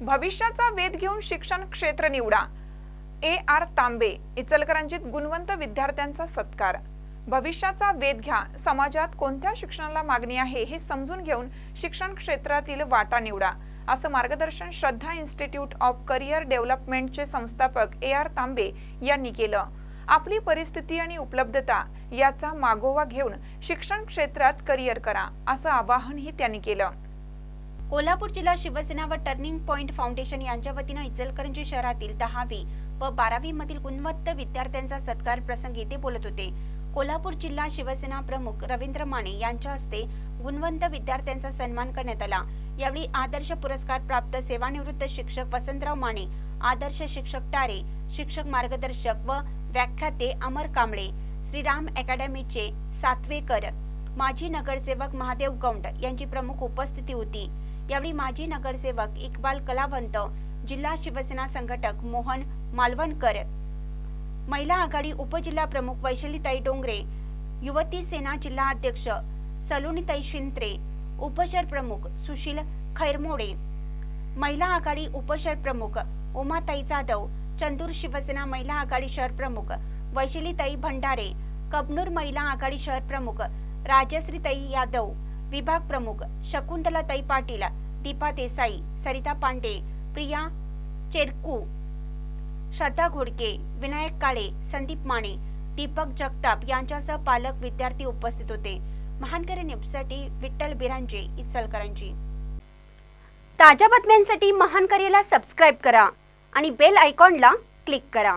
भविष्याचा वेध घेऊन शिक्षण क्षेत्र निवडा। AR तांबे इचलकरंजीत गुणवंत विद्यार्थ्यांचा सत्कार। भविष्याचा वेध घ्या, समाजात कोणत्या शिक्षणाला मागणी आहे हे समजून घेऊन शिक्षण क्षेत्रातील वाटा निवडा, असं मार्गदर्शन श्रद्धा इन्स्टिट्यूट ऑफ करियर डेव्हलपमेंटचे संस्थापक AR तांबे यांनी केलं। आपली परिस्थिती आणि उपलब्धता याचा मागोवा घेऊन शिक्षण क्षेत्रात करियर करा, असं आवाहनही त्यांनी केलं। कोल्हापूर जिल्हा शिवसेना व टर्निंग पॉइंट फाउंडेशन यांच्या वतीने इचलकरंजी शहरातील 10वी व 12वी मधील गुणवंत विद्यार्थ्यांचा सत्कार प्रसंगी ते बोलत होते। कोल्हापूर जिल्हा शिवसेना प्रमुख रवींद्र माने यांच्या हस्ते गुणवंत विद्यार्थ्यांचा सन्मान करण्यात आला। यावेळी आदर्श पुरस्कार प्राप्त सेवानिवृत्त शिक्षक वसंतराव माने, आदर्श शिक्षक टारे, शिक्षक मार्गदर्शक व व्याख्याते अमर कांबळे, श्रीराम अकॅडमीचे सातवेकर, माजी नगरसेवक महादेव गौंड यांची प्रमुख उपस्थिती होती। यावेळी माजी नगरसेवक इक्बाल कलावंत, जिल्हा शिवसेना संघटक मोहन मालवणकर, महिला आघाडी उपजिल्हा प्रमुख वैशालीताई डोंगरे, युवती सेना जिल्हा अध्यक्ष सलोनीताई शिंत्रे, उपशहर प्रमुख सुशील खैरमोडे, महिला आघाडी उपशहर प्रमुख उमाताई जाधव, चंदूर शिवसेना महिला आघाडी शहर प्रमुख वैशालीताई भंडारे, कबनूर महिला आघाडी शहर प्रमुख राजश्रीताई यादव, विभाग प्रमुख शकुंतलाताई पाटील, दीपा देसाई, सरिता पांडे, प्रिया चेरकू, श्रद्धा घोडके, विनायक काळे, संदीप माने, दीपक जगताप यांच्यासह पालक विद्यार्थी उपस्थित होते। महानकरी न्यूजसाठी विठ्ठल बिरांजे, इचलकरंजी। ताज्या बातम्यांसाठी महानकरीला सबस्क्राइब करा आणि बेल आयकॉनला क्लिक करा।